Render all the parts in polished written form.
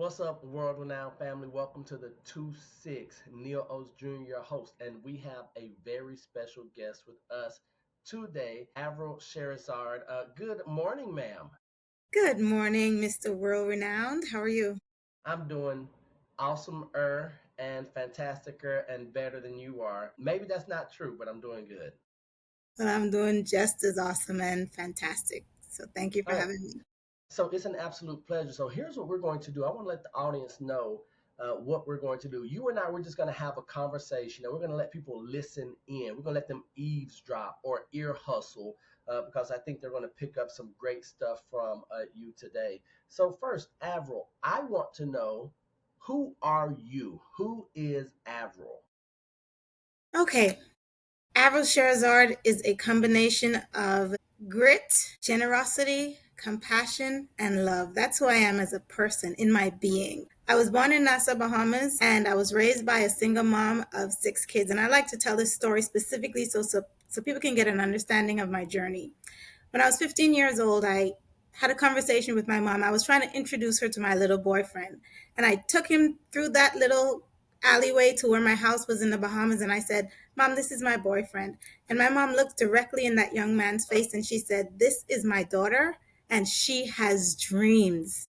What's up, world renowned family? Welcome to the 2-6 Neil O's Jr., your host, and we have a very special guest with us today, Avril Cherasard. Good morning, ma'am. Good morning, Mr. World Renowned. How are you? I'm doing and fantasticer and better than you are. Maybe that's not true, but I'm doing good. Well, I'm doing just as awesome and fantastic. So thank you for All right, having me. so it's an absolute pleasure. So here's what we're going to do. I want to let the audience know what we're going to do. You and I, we're just going to have a conversation, and we're going to let people listen in. We're going to let them eavesdrop or ear hustle because I think they're going to pick up some great stuff from you today. So first, Avril, I want to know, who are you? Who is Avril? Okay, Avril Cherasard is a combination of grit, generosity, compassion, and love. That's who I am as a person in my being. I was born in Nassau, Bahamas, and I was raised by a single mom of 6 kids. And I like to tell this story specifically so people can get an understanding of my journey. When I was 15 years old, I had a conversation with my mom. I was trying to introduce her to my little boyfriend. And I took him through that little alleyway to where my house was in the Bahamas. And I said, Mom, this is my boyfriend. And my mom looked directly in that young man's face and she said, This is my daughter, and she has dreams.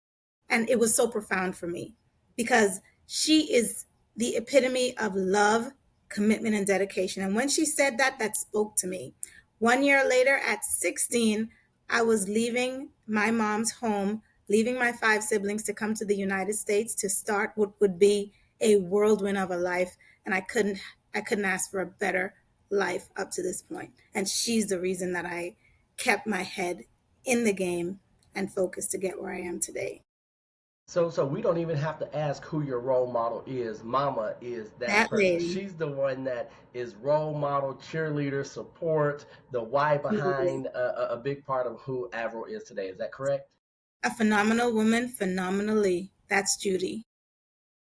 And it was so profound for me because she is the epitome of love, commitment, and dedication. And when she said that, that spoke to me. 1 year later, at 16, I was leaving my mom's home, leaving my 5 siblings to come to the United States to start what would be a whirlwind of a life. And I couldn't ask for a better life up to this point. And she's the reason that I kept my head in the game and focused to get where I am today. So we don't even have to ask who your role model is. Mama is that That person. lady. She's the one that is role model, cheerleader, support, the why behind a big part of who Avril is today. Is that correct? A phenomenal woman, phenomenally. That's Judy.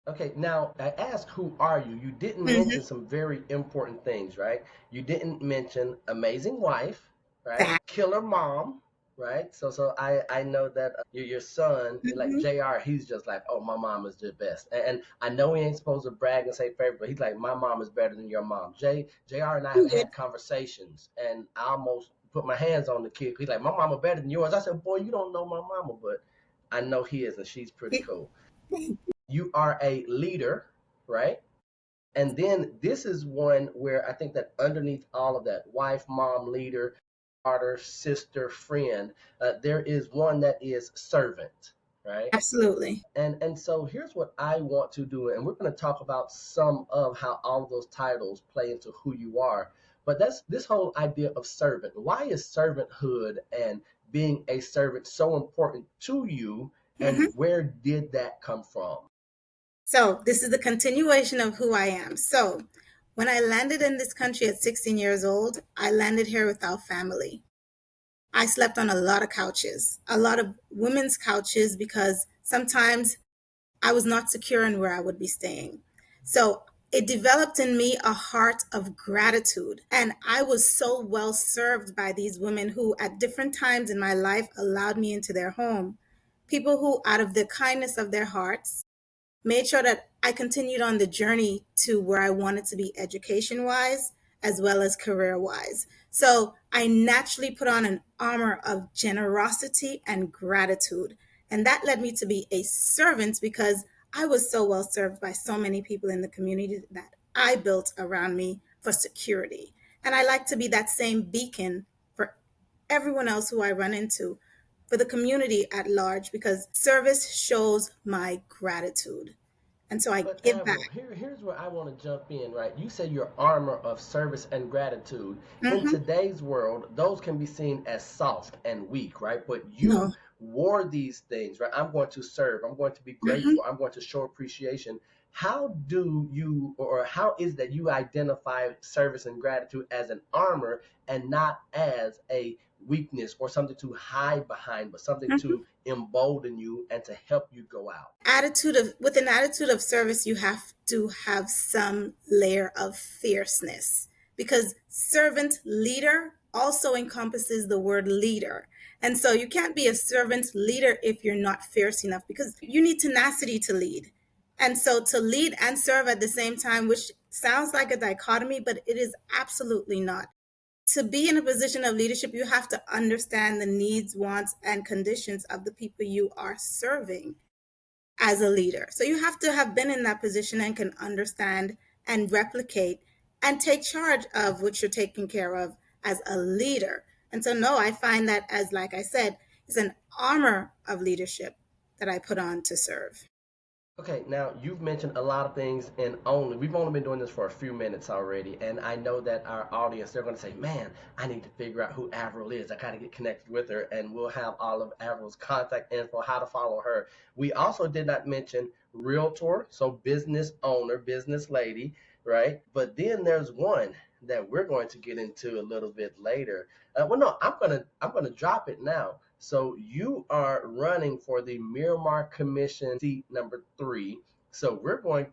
Okay, now I asked, who are you? You didn't mention Mm-hmm. some very important things, right? You didn't mention amazing wife, right? That. Killer mom, right? So I know that your son, like Mm-hmm. Jr., he's just like, oh, my mom is the best, and I know he ain't supposed to brag and say favorite, but he's like, my mom is better than your mom. Jr. and I have Good. had conversations, and I almost put my hands on the kid. He's like, my mama better than yours. I said, boy, you don't know my mama, but I know he is, and she's pretty cool. You are a leader, right? And then this is one where I think that underneath all of that, wife, mom, leader, daughter, sister, friend, there is one that is servant, right? Absolutely. And so here's what I want to do, and we're going to talk about some of how all of those titles play into who you are. But that's this whole idea of servant. Why is servanthood and being a servant so important to you, and Mm-hmm. where did that come from? So, this is the continuation of who I am. So, when I landed in this country at 16 years old, I landed here without family. I slept on a lot of couches, a lot of women's couches, because sometimes I was not secure in where I would be staying. So it developed in me a heart of gratitude. And I was so well served by these women who, at different times in my life, allowed me into their home. People who, out of the kindness of their hearts, made sure that I continued on the journey to where I wanted to be education wise as well as career wise. So I naturally put on an armor of generosity and gratitude. And that led me to be a servant because I was so well served by so many people in the community that I built around me for security. And I like to be that same beacon for everyone else who I run into, for the community at large, because service shows my gratitude. And so I But give back. Avril, here's where I want to jump in, right? You say your armor of service and gratitude. In Mm-hmm. today's world, those can be seen as soft and weak, right? But No. you wore these things, right? I'm going to serve. I'm going to be Mm-hmm. grateful. I'm going to show appreciation. How do you, or how is that you identify service and gratitude as an armor and not as a weakness or something to hide behind, but something Mm-hmm. to embolden you and to help you go out? Attitude of With an attitude of service, you have to have some layer of fierceness, because servant leader also encompasses the word leader. And so you can't be a servant leader if you're not fierce enough, because you need tenacity to lead. And so to lead and serve at the same time, which sounds like a dichotomy, but it is absolutely not. To be in a position of leadership, you have to understand the needs, wants, and conditions of the people you are serving as a leader. So you have to have been in that position and can understand and replicate and take charge of what you're taking care of as a leader. And so, no, I find that as, like I said, is an armor of leadership that I put on to serve. Okay, now you've mentioned a lot of things, and we've only been doing this for a few minutes already, and I know that our audience, they're going to say, man, I need to figure out who Avril is. I got to get connected with her, and we'll have all of Avril's contact info, how to follow her. We also did not mention realtor, so business owner, business lady, right? But then there's one that we're going to get into a little bit later. Well, no, I'm gonna drop it now. So you are running for the Miramar Commission seat number 3. So we're going,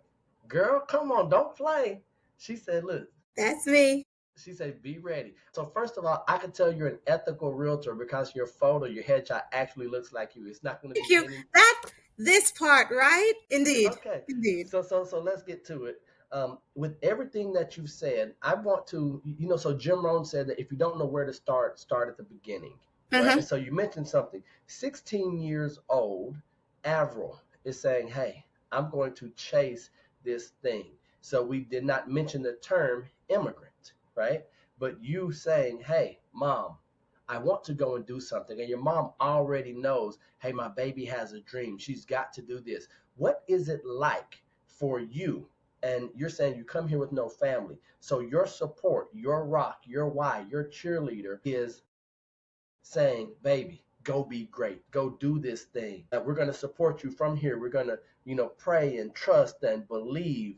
girl, come on, don't play. She said, look, That's me. she said, be ready. So first of all, I can tell you're an ethical realtor because your photo, your headshot actually looks like you. It's not going to Thank be you. any. That this part, right? Indeed. Okay, Indeed. so let's get to it. With everything that you've said, I want to, so Jim Rohn said that if you don't know where to start, start at the beginning, right? Mm-hmm. And so you mentioned something. 16 years old, Avril is saying, "Hey, I'm going to chase this thing." So we did not mention the term immigrant, right? But you saying, "Hey, mom, I want to go and do something," and your mom already knows, "Hey, my baby has a dream. She's got to do this." What is it like for you? And you're saying you come here with no family. So your support, your rock, your why, your cheerleader is saying, baby, go be great. Go do this thing. We're going to support you from here. We're going to, pray and trust and believe,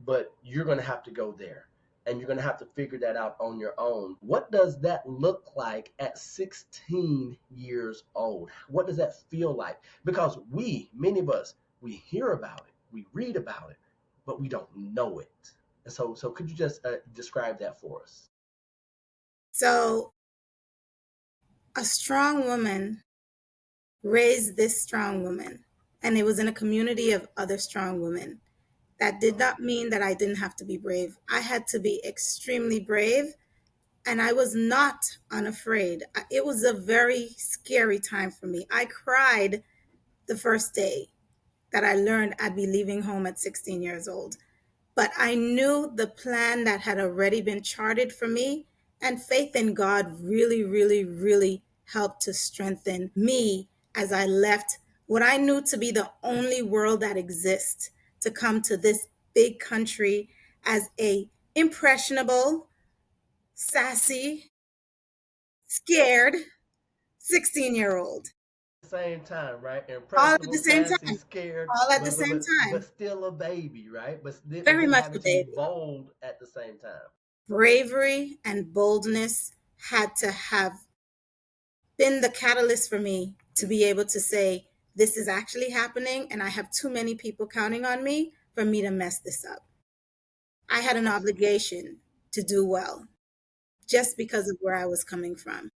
but you're going to have to go there. And you're going to have to figure that out on your own. What does that look like at 16 years old? What does that feel like? Because many of us, we hear about it, we read about it, but we don't know it. And so could you just describe that for us? So a strong woman raised this strong woman, and it was in a community of other strong women. That did not mean that I didn't have to be brave. I had to be extremely brave, and I was not unafraid. It was a very scary time for me. I cried the first day that I learned I'd be leaving home at 16 years old. But I knew the plan that had already been charted for me, and faith in God really, really, really helped to strengthen me as I left what I knew to be the only world that exists, to come to this big country as a impressionable, sassy, scared 16-year-old. Same time, right? All at the Impressionable, same sassy, time. scared, All at the but but same but but time. still a baby, right? And Very then much a having to be baby. bold at the same time. Bravery and boldness had to have been the catalyst for me to be able to say, this is actually happening, and I have too many people counting on me for me to mess this up. I had an obligation to do well just because of where I was coming from.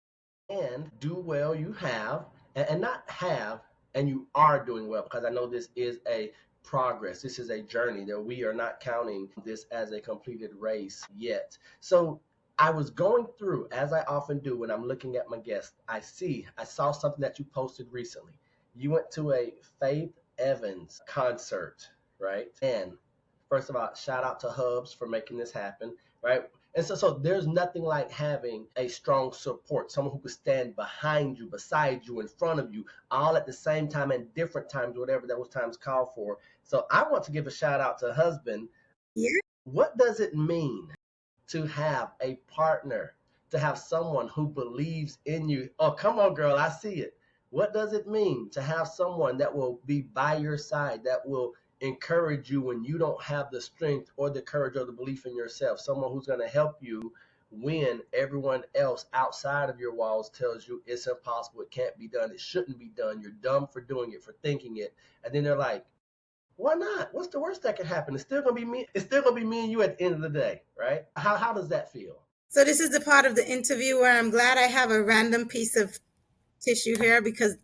And do well you have, and not have, and you are doing well, because I know this is a progress. This is a journey that we are not counting this as a completed race yet. So I was going through, as I often do when I'm looking at my guests, I saw something that you posted recently. You went to a Faith Evans concert, right? And first of all, shout out to Hubs for making this happen, right? And so there's nothing like having a strong support, someone who could stand behind you, beside you, in front of you, all at the same time and different times, whatever those times call for. So I want to give a shout out to husband. Yeah. What does it mean to have a partner, to have someone who believes in you? Oh, come on, girl, I see it. What does it mean to have someone that will be by your side, that will encourage you when you don't have the strength or the courage or the belief in yourself? Someone who's going to help you when everyone else outside of your walls tells you it's impossible, it can't be done, it shouldn't be done, you're dumb for doing it, for thinking it. And then they're like, why not? What's the worst that could happen? It's still gonna be me. It's still gonna be me and you at the end of the day, right? How does that feel? So this is the part of the interview where I'm glad I have a random piece of tissue here because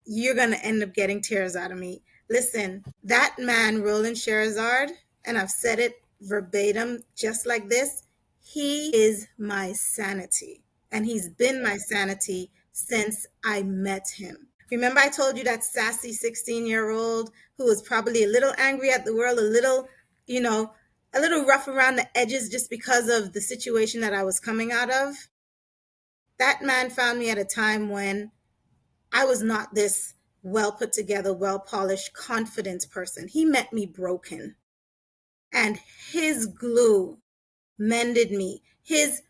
you're going to end up getting tears out of me. Listen, that man, Roland Sherazard, and I've said it verbatim just like this, he is my sanity. And he's been my sanity since I met him. Remember, I told you that sassy 16-year-old who was probably a little angry at the world, a little, you know, a little rough around the edges just because of the situation that I was coming out of? That man found me at a time when I was not this well put together, well polished, confident person. He met me broken, and his glue mended me. His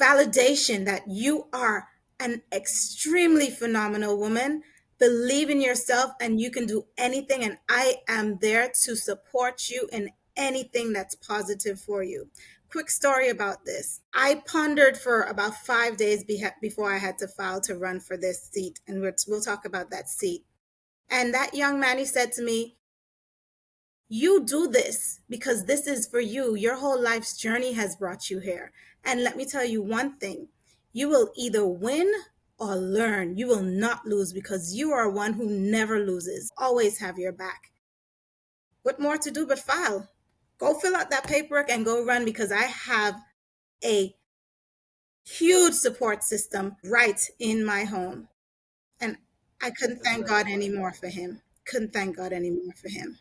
validation that you are an extremely phenomenal woman. Believe in yourself and you can do anything. And I am there to support you in anything that's positive for you. Quick story about this. I pondered for about 5 days before I had to file to run for this seat. And we'll talk about that seat. And that young man, he said to me, you do this because this is for you. Your whole life's journey has brought you here. And let me tell you one thing, you will either win or learn. You will not lose because you are one who never loses. Always have your back. What more to do but file? Go fill out that paperwork and go run because I have a huge support system right in my home. And I couldn't That's thank very God wonderful. anymore for him. Couldn't thank God anymore for him.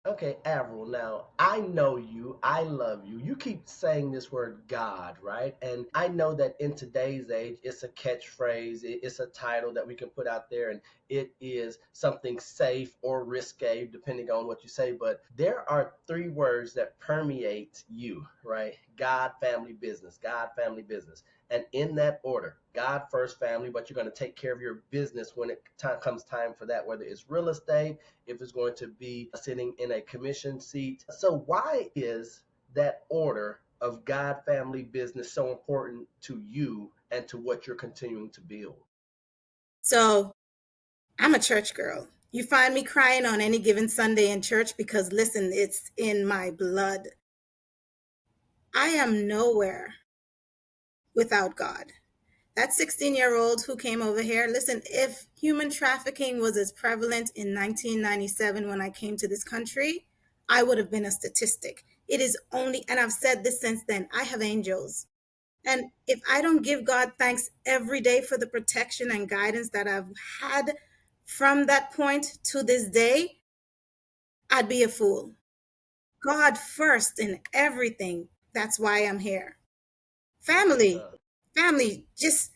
Okay, Avril, now I know you, I love you. You keep saying this word God, right? And I know that in today's age, it's a catchphrase, it's a title that we can put out there, and it is something safe or risque, depending on what you say. But there are three words that permeate you, right? God, family, business. God, family, business. And in that order, God first, family, but you're going to take care of your business when it comes time for that, whether it's real estate, if it's going to be sitting in a commission seat. So why is that order of God, family, business so important to you and to what you're continuing to build? So I'm a church girl. You find me crying on any given Sunday in church because, listen, it's in my blood. I am nowhere without God. That 16-year-old who came over here, listen, if human trafficking was as prevalent in 1997 when I came to this country, I would have been a statistic. It is only, and I've said this since then, I have angels. And if I don't give God thanks every day for the protection and guidance that I've had from that point to this day, I'd be a fool. God first in everything. That's why I'm here. That's what's Family, up. family, just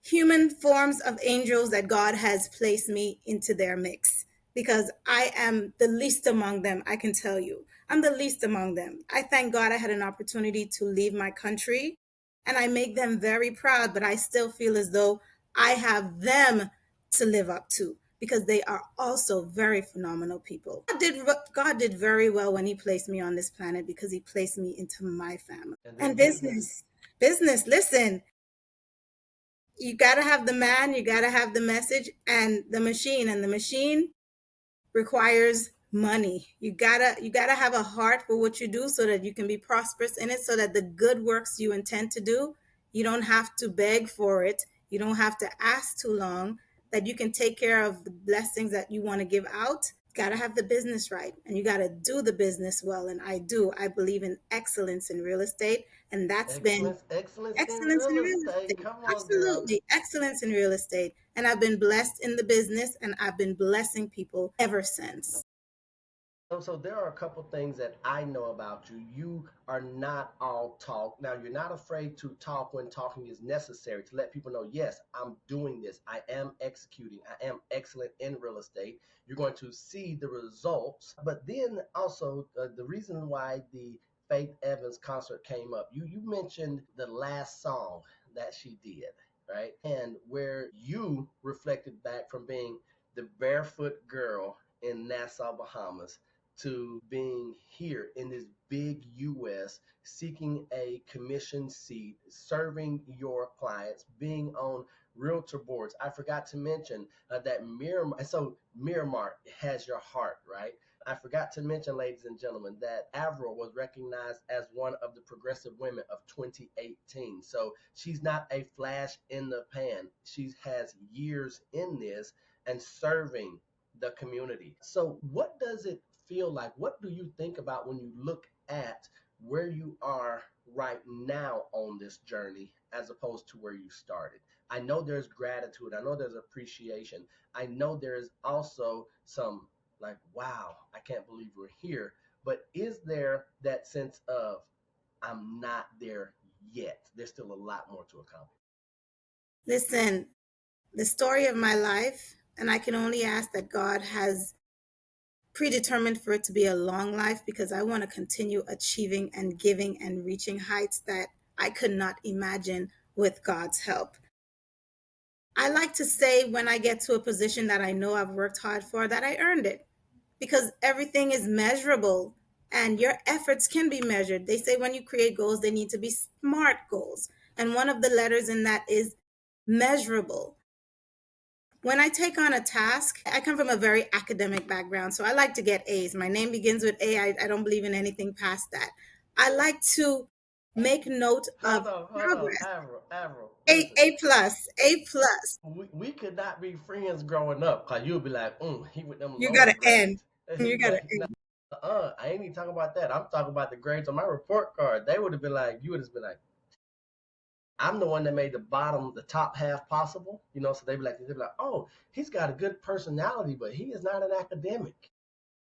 human forms of angels that God has placed me into their mix because I am the least among them, I can tell you. I'm the least among them. I thank God I had an opportunity to leave my country and I make them very proud, but I still feel as though I have them to live up to because they are also very phenomenal people. God did very well when he placed me on this planet because he placed me into my family. And And then business. business, listen, you got to have the man, you got to have the message and the machine requires money. You got to have a heart for what you do so that you can be prosperous in it, so that the good works you intend to do, you don't have to beg for it, you don't have to ask too long, that you can take care of the blessings that you want to give out. Got to have the business right and you got to do the business well, and I believe in excellence in real estate, and that's been Excellence, excellence in excellence in real real estate. estate. Come on, girl. Absolutely. Excellence in real estate. And I've been blessed in the business and I've been blessing people ever since. So there are a couple things that I know about you. You are not all talk. Now you're not afraid to talk when talking is necessary to let people know, yes, I'm doing this. I am executing. I am excellent in real estate. You're going to see the results. But then also the reason why the Faith Evans concert came up, you mentioned the last song that she did, right? And where you reflected back from being the barefoot girl in Nassau, Bahamas to being here in this big US, seeking a commission seat, serving your clients, being on realtor boards. I forgot to mention that Miramar, so Miramar has your heart, right? I forgot to mention, ladies and gentlemen, that Avril was recognized as one of the progressive women of 2018. So she's not a flash in the pan. She has years in this and serving the community. So, what does it feel like? What do you think about when you look at where you are right now on this journey as opposed to where you started? I know there's gratitude, I know there's appreciation, I know there's also some like, wow, I can't believe we're here. But is there that sense of, I'm not there yet? There's still a lot more to accomplish. Listen, the story of my life, and I can only ask that God has predetermined for it to be a long life, because I want to continue achieving and giving and reaching heights that I could not imagine with God's help. I like to say when I get to a position that I know I've worked hard for, that I earned it, because everything is measurable and your efforts can be measured. They say when you create goals, they need to be SMART goals. And one of the letters in that is measurable. When I take on a task, I come from a very academic background, so I like to get A's. My name begins with A. I don't believe in anything past that. I like to make note of Hold on, progress. Avril, A, listen. A plus, A plus. We could not be friends growing up, cause you'll be like, he with them You lower gotta end. grades. And You he'd be gotta like, no, end. I ain't even talking about that. I'm talking about the grades on my report card. They would have been like, you would have been like, I'm the one that made the top half possible, So they'd be like, oh, he's got a good personality, but he is not an academic.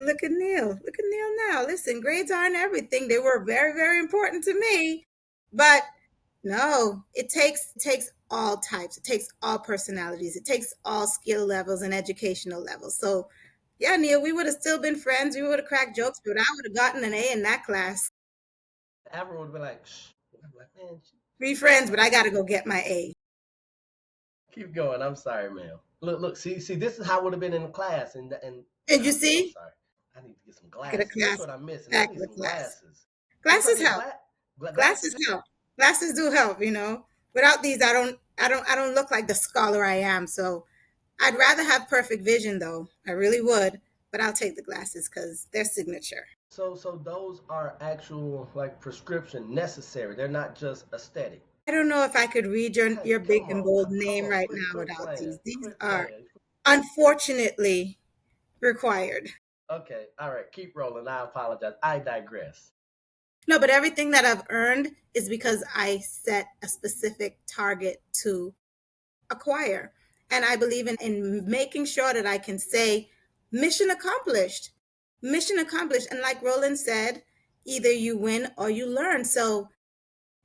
Look at Neil. Look at Neil now. Listen, grades aren't everything. They were very, very important to me. But no, it takes all types. It takes all personalities. It takes all skill levels and educational levels. So yeah, Neil, we would have still been friends. We would have cracked jokes, but I would have gotten an A in that class. Everyone would be like, shh. I'm like, man, Be she's friends, but I quiet. gotta go get my A. Keep going. I'm sorry, ma'am. Look. See. This is how it would have been in class, and And you I'm so see, sorry. I need to get some back of the glasses. That's class, what I'm missing. I back need of the some class. glasses. Yes, I Glasses do. help. Glasses. Glasses help. Glasses do help. Without these, I don't look like the scholar I am. So I'd rather have perfect vision, though. I really would. But I'll take the glasses because they're signature. So those are actual like prescription necessary. They're not just aesthetic. I don't know if I could read Hey, your big come and on, bold come name on. right now Quit without playing. these. These Quit are playing. unfortunately required. Okay, all right. Keep rolling. I apologize. I digress. No, but everything that I've earned is because I set a specific target to acquire. And I believe in making sure that I can say, mission accomplished. Mission accomplished. And like Roland said, either you win or you learn. So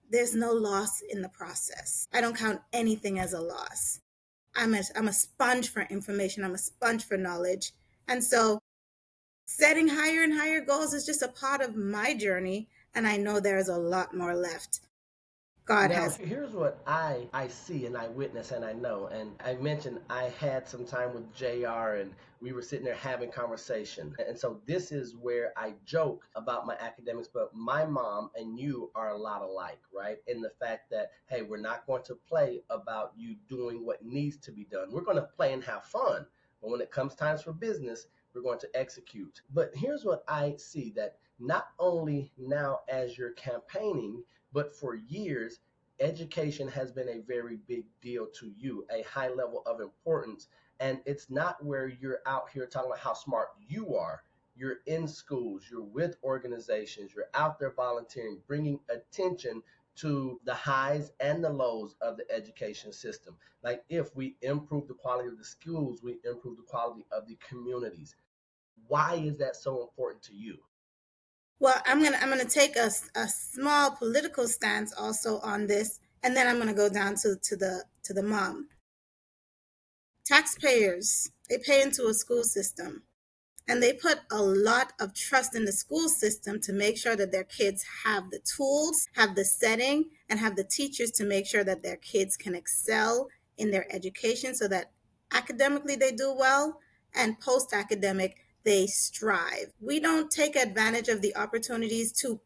there's no loss in the process. I don't count anything as a loss. I'm a sponge for information, I'm a sponge for knowledge. And so setting higher and higher goals is just a part of my journey. And I know there's a lot more left. God Now, has. here's what I see and I witness and I know. And I mentioned I had some time with JR and we were sitting there having conversation. And so this is where I joke about my academics, but my mom and you are a lot alike, right? In the fact that, hey, we're not going to play about you doing what needs to be done. We're going to play and have fun. But when it comes times for business, we're going to execute. But here's what I see, that not only now as you're campaigning, but for years, education has been a very big deal to you, a high level of importance. And it's not where you're out here talking about how smart you are. You're in schools, you're with organizations, you're out there volunteering, bringing attention to the highs and the lows of the education system. Like, if we improve the quality of the schools, we improve the quality of the communities. Why is that so important to you? Well, I'm gonna take a small political stance also on this, and then I'm gonna go down to the mom. Taxpayers, they pay into a school system, and they put a lot of trust in the school system to make sure that their kids have the tools, have the setting, and have the teachers to make sure that their kids can excel in their education, so that academically they do well, and post academic they strive. We don't take advantage of the opportunities to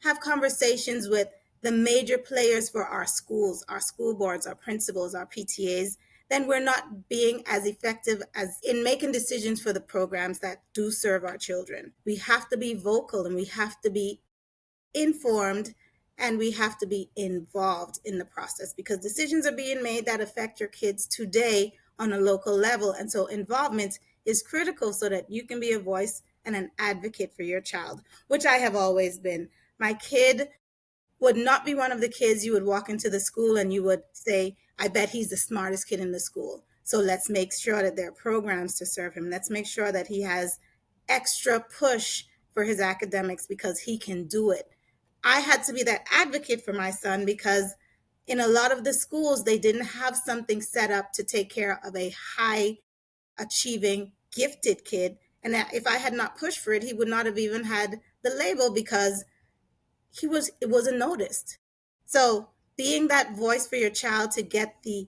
have conversations with the major players for our schools, our school boards, our principals, our PTAs, then we're not being as effective as in making decisions for the programs that do serve our children. We have to be vocal and we have to be informed and we have to be involved in the process because decisions are being made that affect your kids today on a local level. And so involvement is critical so that you can be a voice and an advocate for your child, which I have always been. My kid would not be one of the kids you would walk into the school and you would say, I bet he's the smartest kid in the school. So let's make sure that there are programs to serve him. Let's make sure that he has extra push for his academics because he can do it. I had to be that advocate for my son because in a lot of the schools, they didn't have something set up to take care of a high achieving, gifted kid. And if I had not pushed for it, he would not have even had the label because it wasn't noticed. So being that voice for your child to get the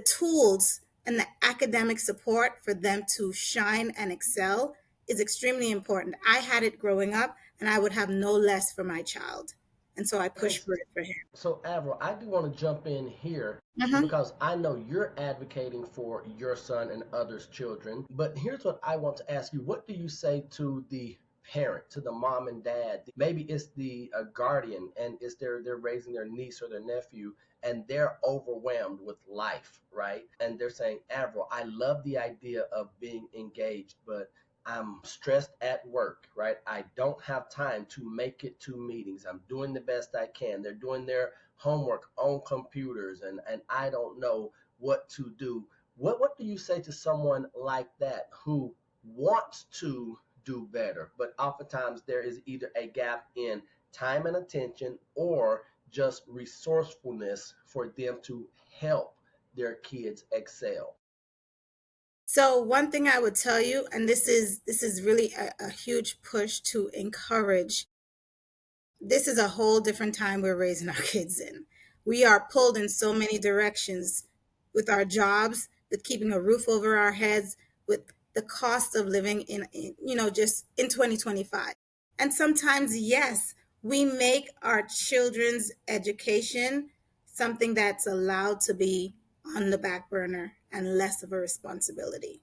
tools and the academic support for them to shine and excel is extremely important. I had it growing up and I would have no less for my child. And so I pushed Thanks. for it for him. So, Avril, I do want to jump in here Mm-hmm. because I know you're advocating for your son and others' children. But here's what I want to ask you. What do you say to the parent, to the mom and dad? Maybe it's the guardian and it's they're raising their niece or their nephew and they're overwhelmed with life, right? And they're saying, Avril, I love the idea of being engaged, but I'm stressed at work, right? I don't have time to make it to meetings. I'm doing the best I can. They're doing their homework on computers and I don't know what to do. What do you say to someone like that who wants to do better, but oftentimes there is either a gap in time and attention or just resourcefulness for them to help their kids excel? So one thing I would tell you, and this is really a huge push to encourage, this is a whole different time we're raising our kids in. We are pulled in so many directions with our jobs, with keeping a roof over our heads, with the cost of living just in 2025. And sometimes, yes, we make our children's education something that's allowed to be on the back burner and less of a responsibility.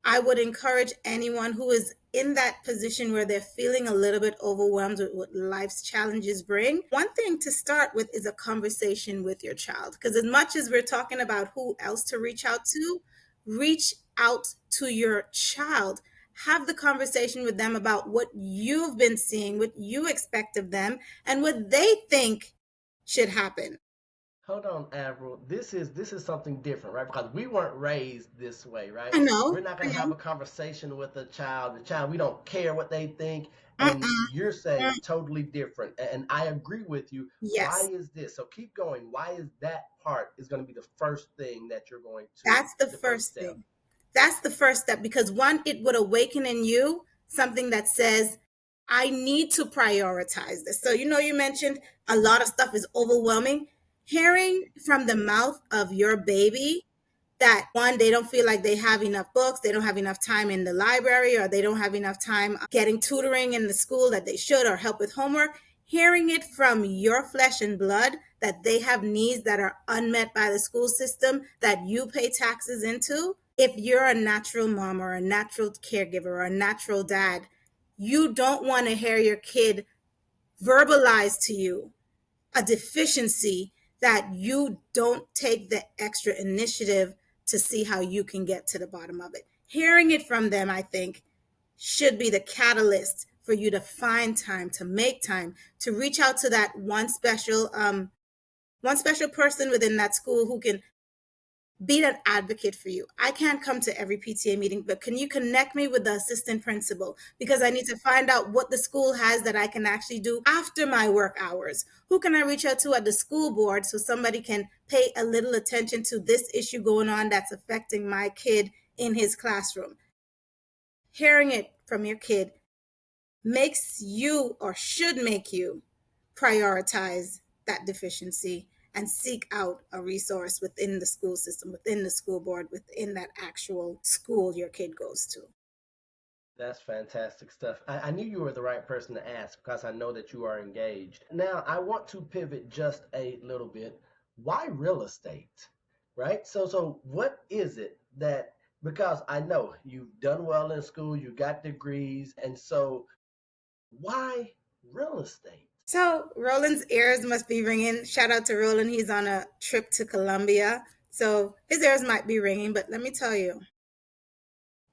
I would encourage anyone who is in that position where they're feeling a little bit overwhelmed with what life's challenges bring. One thing to start with is a conversation with your child. Because as much as we're talking about who else to reach out to your child. Have the conversation with them about what you've been seeing, what you expect of them, and what they think should happen. Hold on, Avril. This is something different, right? Because we weren't raised this way, right? I know, We're not I going to have know. a conversation with a child. The child, we don't care what they think, and Mm-mm, you're saying mm, totally different. And I agree with you. Why yes. is this? So keep going. Why is that part is going to be the first thing that you're going to That's the the first first step? thing. That's the first step because one, it would awaken in you something that says, I need to prioritize this. So, you mentioned a lot of stuff is overwhelming. Hearing from the mouth of your baby that one, they don't feel like they have enough books, they don't have enough time in the library, or they don't have enough time getting tutoring in the school that they should, or help with homework. Hearing it from your flesh and blood that they have needs that are unmet by the school system that you pay taxes into. If you're a natural mom or a natural caregiver or a natural dad, you don't want to hear your kid verbalize to you a deficiency that you don't take the extra initiative to see how you can get to the bottom of it. Hearing it from them, I think, should be the catalyst for you to find time, to make time, to reach out to that one special person within that school who can be an advocate for you. I can't come to every PTA meeting, but can you connect me with the assistant principal? Because I need to find out what the school has that I can actually do after my work hours. Who can I reach out to at the school board so somebody can pay a little attention to this issue going on that's affecting my kid in his classroom? Hearing it from your kid makes you or should make you prioritize that deficiency and seek out a resource within the school system, within the school board, within that actual school your kid goes to. That's fantastic stuff. I knew you were the right person to ask because I know that you are engaged. Now, I want to pivot just a little bit. Why real estate? Right? So what is it that, because I know you've done well in school, you got degrees, and so why real estate? So Roland's ears must be ringing. Shout out to Roland. He's on a trip to Colombia. So his ears might be ringing, but let me tell you,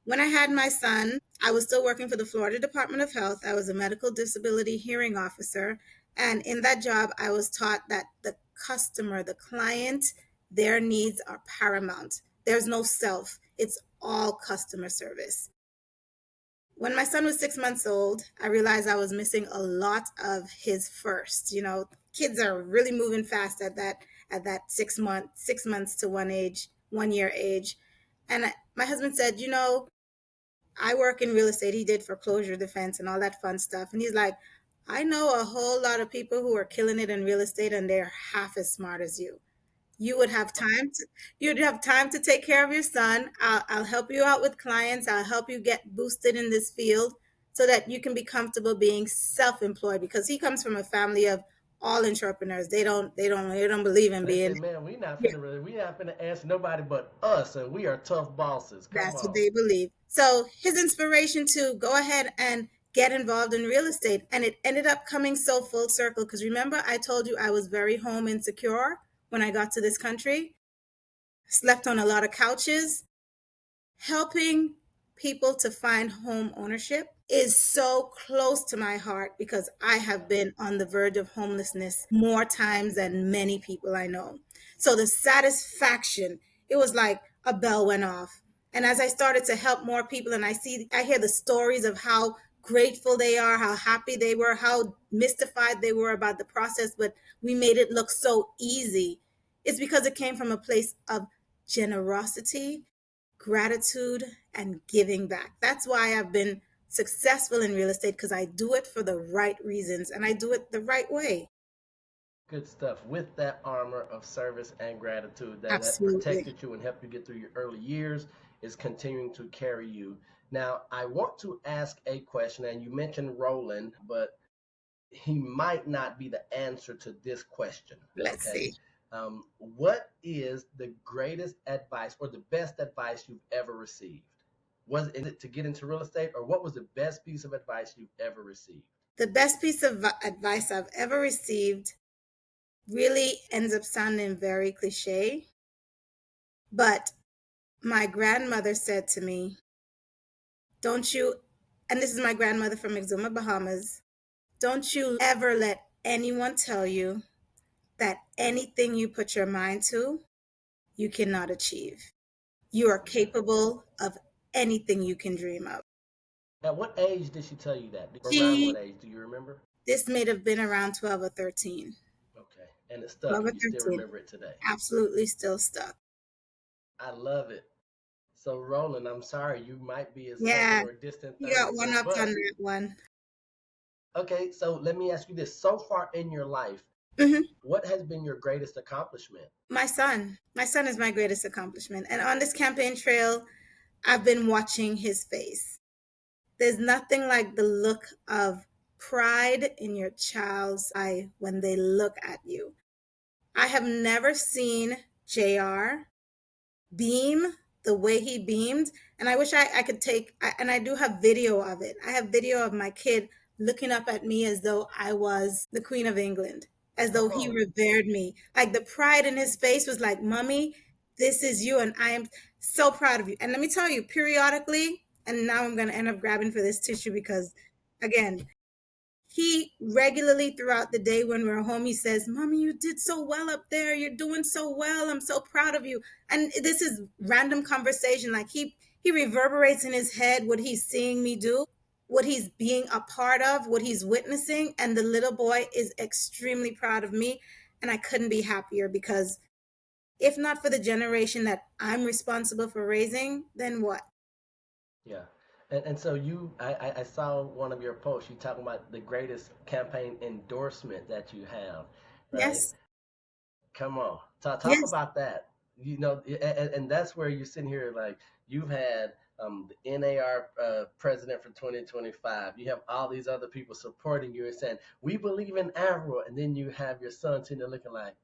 when I had my son, I was still working for the Florida Department of Health. I was a medical disability hearing officer. And in that job, I was taught that the customer, the client, their needs are paramount. There's no self, it's all customer service. When my son was 6 months old, I realized I was missing a lot of his first. You know, kids are really moving fast at that 6 months to 1 year age. And my husband said, I work in real estate. He did foreclosure defense and all that fun stuff. And he's like, I know a whole lot of people who are killing it in real estate and they're half as smart as you. You would have time to you'd have time to take care of your son. I'll help you out with clients. I'll help you get boosted in this field so that you can be comfortable being self-employed because he comes from a family of all entrepreneurs. They don't believe in They being. said, man, Yeah, we not finna ask nobody but us, and we are tough bosses. Come that's what on. they believe. So his inspiration to go ahead and get involved in real estate, and it ended up coming so full circle because remember I told you I was very home insecure when I got to this country, slept on a lot of couches. Helping people to find home ownership is so close to my heart because I have been on the verge of homelessness more times than many people I know. So the satisfaction, it was like a bell went off. And as I started to help more people and I hear the stories of how grateful they are, how happy they were, how mystified they were about the process, but we made it look so easy. It's because it came from a place of generosity, gratitude, and giving back. That's why I've been successful in real estate because I do it for the right reasons and I do it the right way. Good stuff. With that armor of service and gratitude that Absolutely. protected you and helped you get through your early years is continuing to carry you. Now, I want to ask a question, and you mentioned Roland, but he might not be the answer to this question. Let's Okay. see. What is the greatest advice or the best advice you've ever received? Is it to get into real estate, or what was the best piece of advice you've ever received? The best piece of advice I've ever received really ends up sounding very cliche, but my grandmother said to me, don't you, and this is my grandmother from Exuma, Bahamas, don't you ever let anyone tell you that anything you put your mind to, you cannot achieve. You are capable of anything you can dream of. At what age did she tell you that? Around what She, age? Do you remember? this may have been around 12 or 13. Okay. And it 12 stuck or and you still 13. remember it today. Absolutely still stuck. I love it. So, Roland, I'm sorry, you might be a second Yeah, or distant you got third. one So, up on but that one. okay, so let me ask you this. So far in your life, Hmm. what has been your greatest accomplishment? My son. My son is my greatest accomplishment. And on this campaign trail, I've been watching his face. There's nothing like the look of pride in your child's eye when they look at you. I have never seen JR beam the way he beamed. And I wish I could and I do have video of it. I have video of my kid looking up at me as though I was the Queen of England, as though Come he on. revered me. Like the pride in his face was like, Mommy, this is you, and I am so proud of you. And let me tell you, periodically, and now I'm going to end up grabbing for this tissue because, again, he regularly throughout the day when we're home, he says, Mommy, you did so well up there. You're doing so well. I'm so proud of you. And this is random conversation. Like he reverberates in his head what he's seeing me do, what he's being a part of, what he's witnessing. And the little boy is extremely proud of me. And I couldn't be happier because if not for the generation that I'm responsible for raising, then what? Yeah. And so I saw one of your posts. You talking about the greatest campaign endorsement that you have, right? Yes. Come on, talk Yes. about that. And that's where you're sitting here like you've had the NAR president for 2025. You have all these other people supporting you and saying, "We believe in Avril," and then you have your son sitting there looking like,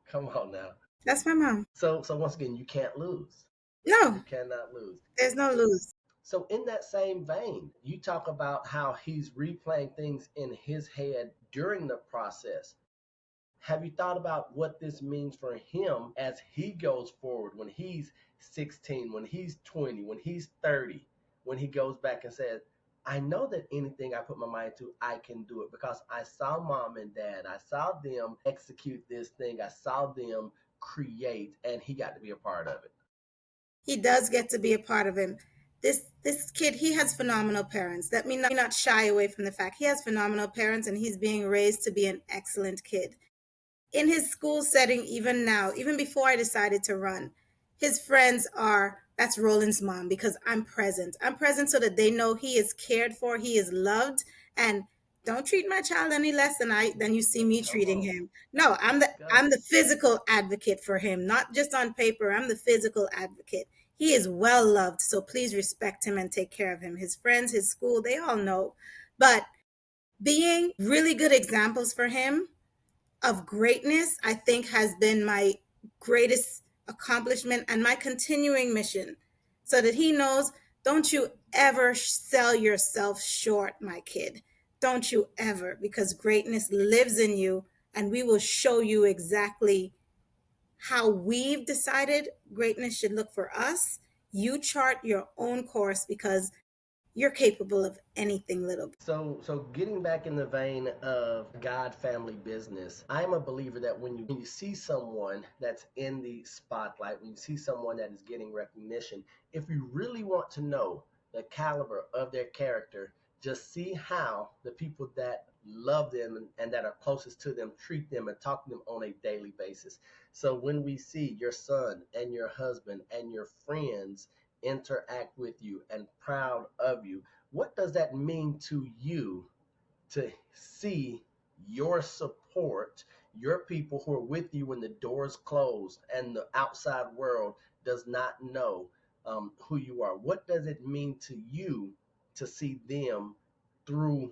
"Come on now." That's my mom. So once again, you can't lose. You No, cannot lose. there's no lose. So in that same vein, you talk about how he's replaying things in his head during the process. Have you thought about what this means for him as he goes forward when he's 16, when he's 20, when he's 30, when he goes back and says, I know that anything I put my mind to, I can do it because I saw mom and dad. I saw them execute this thing. I saw them create, and he got to be a part of it. He does get to be a part of him. This kid, he has phenomenal parents. Let me not shy away from the fact he has phenomenal parents and he's being raised to be an excellent kid. In his school setting, even now, even before I decided to run, his friends are, that's Roland's mom, because I'm present. I'm present so that they know he is cared for, he is loved, and don't treat my child any less than you see me Come treating on, him. No, let's I'm go. the physical advocate for him, not just on paper. I'm the physical advocate. He is well loved, so please respect him and take care of him. His friends, his school, they all know. But being really good examples for him of greatness, I think has been my greatest accomplishment and my continuing mission so that he knows, don't you ever sell yourself short, my kid. Don't you ever, because greatness lives in you and we will show you exactly how we've decided greatness should look for us. You chart your own course because you're capable of anything little. So getting back in the vein of God family business, I'm a believer that when you see someone that's in the spotlight, when you see someone that is getting recognition, if you really want to know the caliber of their character, just see how the people that love them and that are closest to them treat them and talk to them on a daily basis. So when we see your son and your husband and your friends interact with you and proud of you, what does that mean to you to see your support, your people who are with you when the doors closed and the outside world does not know who you are? What does it mean to you to see them through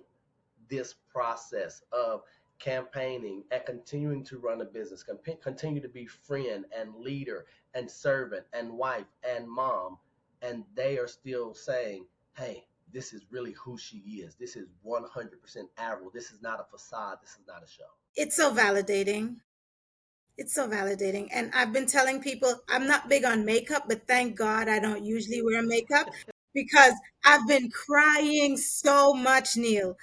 this process of campaigning and continuing to run a business, continue to be friend and leader and servant and wife and mom, and they are still saying, hey, this is really who she is. This is 100% Avril. This is not a facade. This is not a show. It's so validating. It's so validating. And I've been telling people I'm not big on makeup, but thank God I don't usually wear makeup because I've been crying so much, Neil.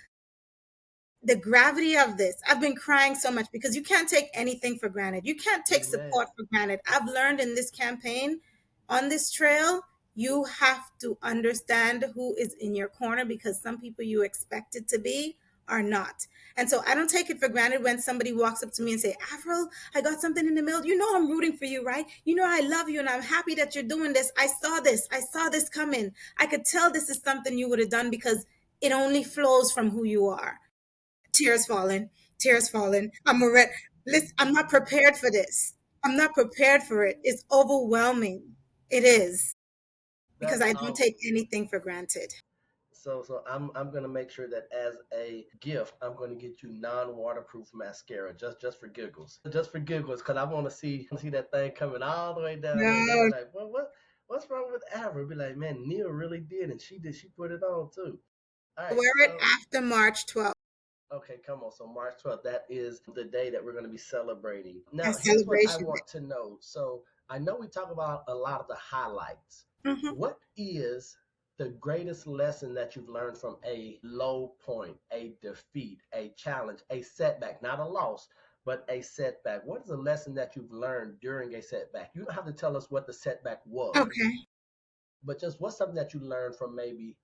The gravity of this, I've been crying so much because you can't take anything for granted. You can't take Amen. support for granted. I've learned in this campaign, on this trail, you have to understand who is in your corner because some people you expect it to be are not. And so I don't take it for granted when somebody walks up to me and say, Avril, I got something in the mail. You know I'm rooting for you, right? You know I love you and I'm happy that you're doing this. I saw this. I saw this coming. I could tell this is something you would have done because it only flows from who you are. Tears falling, tears falling. Listen, I'm not prepared for this. I'm not prepared for it. It's overwhelming. It is because That's I don't take awesome. anything for granted. So I'm gonna make sure that as a gift, I'm gonna get you non-waterproof mascara just for giggles, just for giggles, because I want to see that thing coming all the way down there, and they'll be No, like, well, what's wrong with Avril? Be like, man, Neil really did, and she put it on too. All right, wear it so after March 12th. okay, come on. So March 12th, that is the day that we're going to be celebrating. A Now, here's what I celebration. want to know. So I know we talk about a lot of the highlights. Mhm. What is the greatest lesson that you've learned from a low point, a defeat, a challenge, a setback, not a loss, but a setback? What is a lesson that you've learned during a setback? You don't have to tell us what the setback was, Okay. but just what's something that you learned from maybe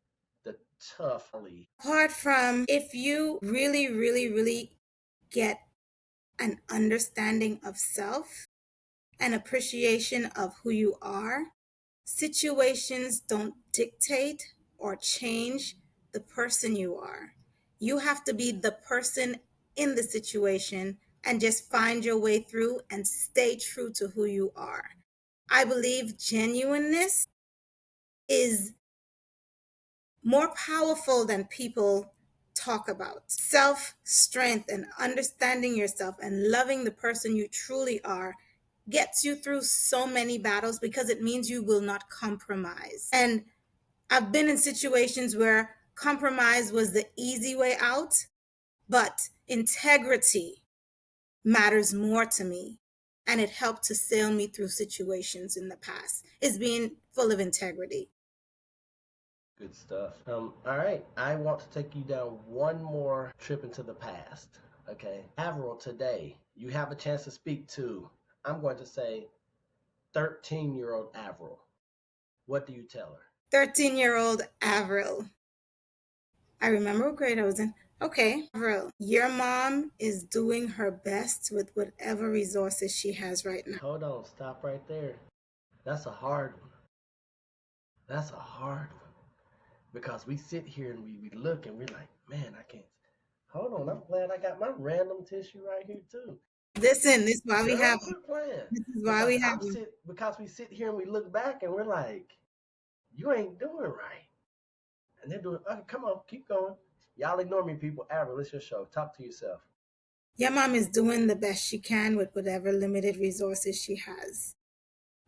the toughly. Apart from if you really, really, really get an understanding of self, an appreciation of who you are, situations don't dictate or change the person you are. You have to be the person in the situation and just find your way through and stay true to who you are. I believe genuineness is more powerful than people talk about. Self strength and understanding yourself and loving the person you truly are gets you through so many battles because it means you will not compromise. And I've been in situations where compromise was the easy way out, but integrity matters more to me. And it helped to sail me through situations in the past, is being full of integrity. Good stuff. All right. I want to take you down one more trip into the past. Okay. Avril, today, you have a chance to speak to, I'm going to say, 13-year-old Avril. What do you tell her? 13-year-old Avril. I remember what grade I was in. Okay, Avril, your mom is doing her best with whatever resources she has right now. Hold on. Stop right there. That's a hard one. That's a hard one. Because we sit here and we look and we're like, man, I can't. Hold on. I'm glad I got my random tissue right here, too. Listen, this is why we Girl, have quit playing. this is why we have Because we sit here and we look back and we're like, you ain't doing right. And they're doing, okay, come on, keep going. Y'all ignore me, people. Avril, it's your show. Talk to yourself. your mom is doing the best she can with whatever limited resources she has.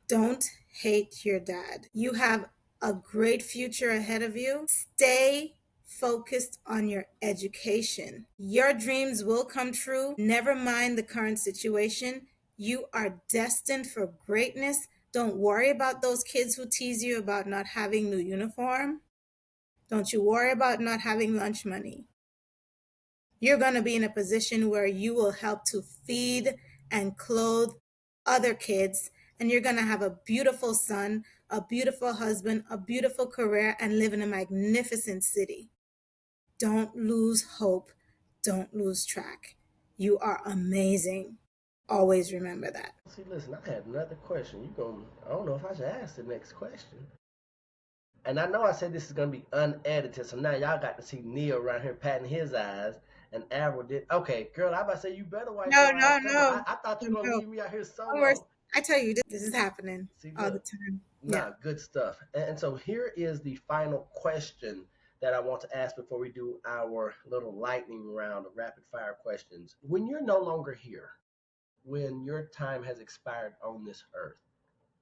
Don't hate your dad. You have a great future ahead of you. Stay focused on your education. Your dreams will come true. Never mind the current situation. You are destined for greatness. Don't worry about those kids who tease you about not having new uniform. Don't you worry about not having lunch money. You're going to be in a position where you will help to feed and clothe other kids, and you're going to have a beautiful son, a beautiful husband, a beautiful career, and live in a magnificent city. Don't lose hope. Don't lose track. You are amazing. Always remember that. See, listen, I had another question. I don't know if I should ask the next question. And I know I said this is going to be unedited, so now y'all got to see Neil around here patting his eyes. And Avril did. Okay, girl, I about to say you better wipe No, your eyes. no, Come on. no, I thought you were going to no. leave me out here Don't worry. solo. I tell you, this is happening See, all the look. time. Yeah. Nah, good stuff. And so here is the final question that I want to ask before we do our little lightning round of rapid fire questions. When you're no longer here, when your time has expired on this earth,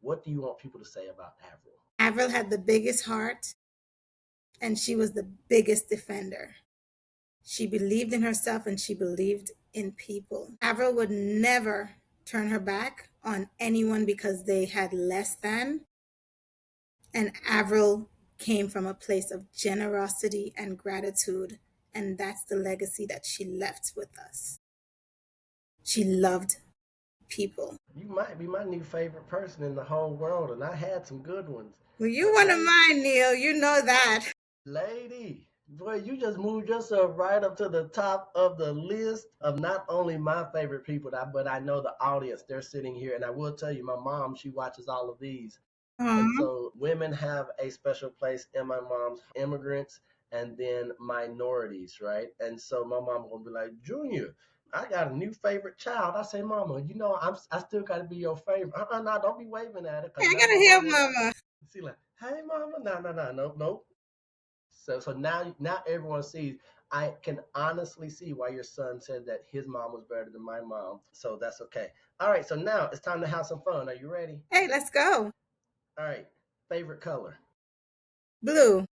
what do you want people to say about Avril? Avril had the biggest heart, and she was the biggest defender. She believed in herself and she believed in people. Avril would never turn her back on anyone because they had less than. And Avril came from a place of generosity and gratitude. And that's the legacy that she left with us. She loved people. You might be my new favorite person in the whole world, and I had some good ones. Well, you But one of mine, Neil. You know that. lady, boy, you just moved yourself right up to the top of the list of not only my favorite people, but I know the audience. They're sitting here, and I will tell you, my mom, she watches all of these. And Aww. so women have a special place in my mom's, immigrants and then minorities, right? And so my mom gonna be like, Junior, I got a new favorite child. I say, Mama, I still gotta be your favorite. No, don't be waving at it, Hey, because I now gotta my hear mama, Mama. she like, hey mama, no, nope, nope. So now everyone sees. I can honestly see why your son said that his mom was better than my mom. So that's okay. All right, so now it's time to have some fun. Are you ready? Hey, let's go. All right. Favorite color, Blue,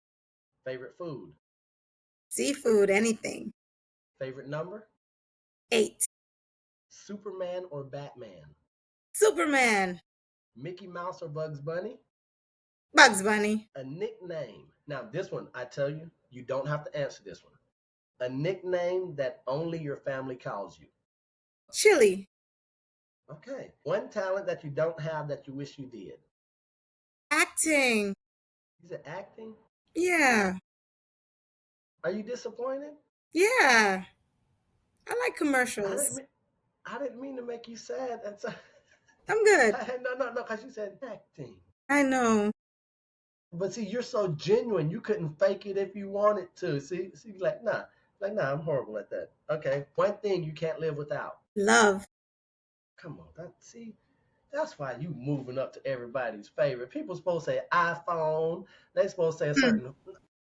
favorite food, seafood, anything. favorite number, 8. Superman or Batman, Superman, Mickey Mouse or Bugs Bunny, Bugs Bunny, a nickname. Now, this one, I tell you, you don't have to answer this one. A nickname that only your family calls you. Chili, Okay. One talent that you don't have that you wish you did. acting. Is it acting? Yeah, Are you disappointed? yeah. I like I didn't commercials. mean, I didn't mean to make you sad. That's I'm good. no, because you said acting. I know. But see, you're so genuine. You couldn't fake it if you wanted to. See, like nah, I'm horrible at that. Okay, one thing you can't live without. Love. Come on, That's why you moving up to everybody's favorite. People supposed to say iPhone. They supposed to say a Hmm. certain.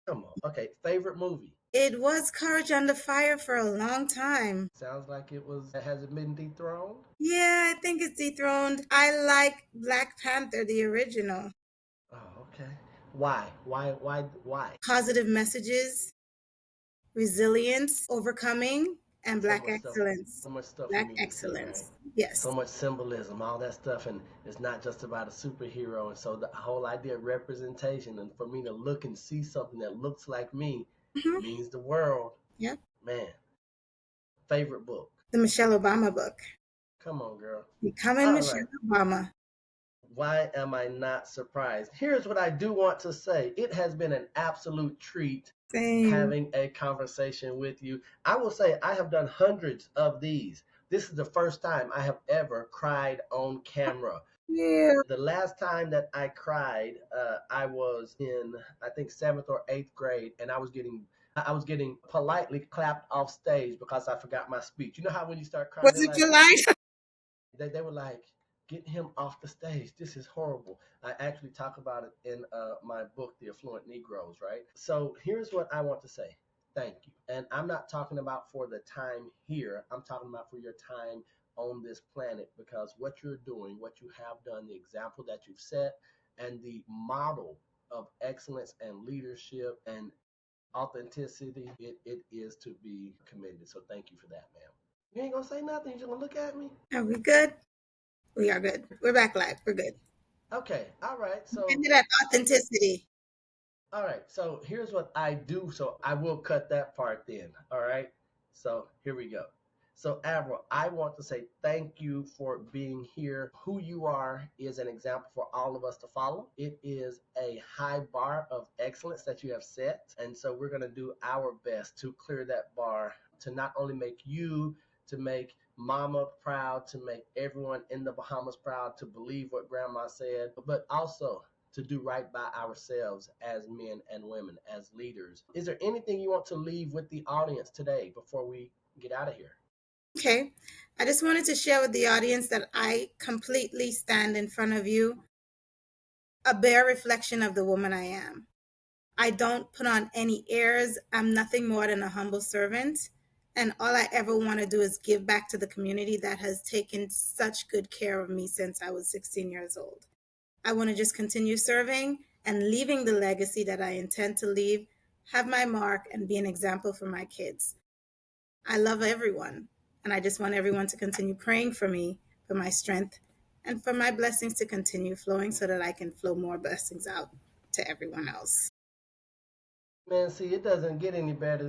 Come on. Okay. Favorite movie. It was Courage Under Fire for a long time. Sounds like it was. Has it been dethroned? Yeah, I think it's dethroned. I like Black Panther, the original. Oh, okay. Why? Why? Positive messages, resilience, overcoming, and So Black much stuff. excellence. So much stuff we Black need to see, right? excellence. Yes. So much symbolism, all that stuff, and it's not just about a superhero. And so the whole idea of representation, and for me to look and see something that looks like me, Hmm. means the world. Yep. Man, favorite book. The Michelle Obama book. Come on, girl. Becoming All Michelle right. Obama. Why am I not surprised? Here's what I do want to say. It has been an absolute treat Same. having a conversation with you. I will say I have done hundreds of these. This is the first time I have ever cried on camera. Yeah. The last time that I cried, I was in I think seventh or eighth grade, and I was getting politely clapped off stage because I forgot my speech. You know how when you start crying, Was they're it like, polite? they were like, get him off the stage. This is horrible. I actually talk about it in my book, The Affluent Negroes, right? So here's what I want to say. Thank you. And I'm not talking about for the time here. I'm talking about for your time on this planet, because what you're doing, what you have done, the example that you've set, and the model of excellence and leadership and authenticity, it is to be commended. So thank you for that, ma'am. You ain't gonna say nothing. You just gonna look at me? Are we good? We are good. We're back live. We're good. Okay, all right. Give me that authenticity. Here's what I do. So I will cut that part then. All right. So here we go. So Avril, I want to say thank you for being here. Who you are is an example for all of us to follow. It is a high bar of excellence that you have set. And so we're going to do our best to clear that bar, to not only make you, to make mama proud, to make everyone in the Bahamas proud, to believe what grandma said, but also to do right by ourselves as men and women, as leaders. Is there anything you want to leave with the audience today before we get out of here? Okay. I just wanted to share with the audience that I completely stand in front of you, a bare reflection of the woman I am. I don't put on any airs. I'm nothing more than a humble servant. And all I ever want to do is give back to the community that has taken such good care of me since I was 16 years old. I want to just continue serving and leaving the legacy that I intend to leave, have my mark, and be an example for my kids. I love everyone, and I just want everyone to continue praying for me, for my strength, and for my blessings to continue flowing so that I can flow more blessings out to everyone else. Man, see, it doesn't get any better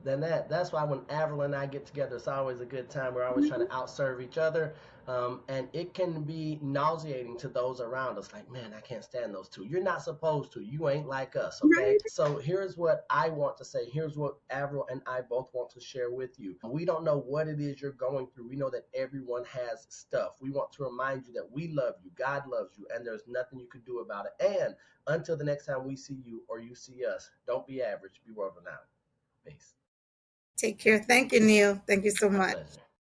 than that. That's why when Avril and I get together, it's always a good time. We're always trying to outserve each other. And it can be nauseating to those around us. Like, man, I can't stand those two. You're not supposed to. You ain't like us, okay? Right. So here's what I want to say. Here's what Avril and I both want to share with you. We don't know what it is you're going through. We know that everyone has stuff. We want to remind you that we love you. God loves you. And there's nothing you can do about it. And until the next time we see you or you see us, don't be average, be world renowned. Peace. Take care. Thank you, Neil. Thank you so My much. pleasure.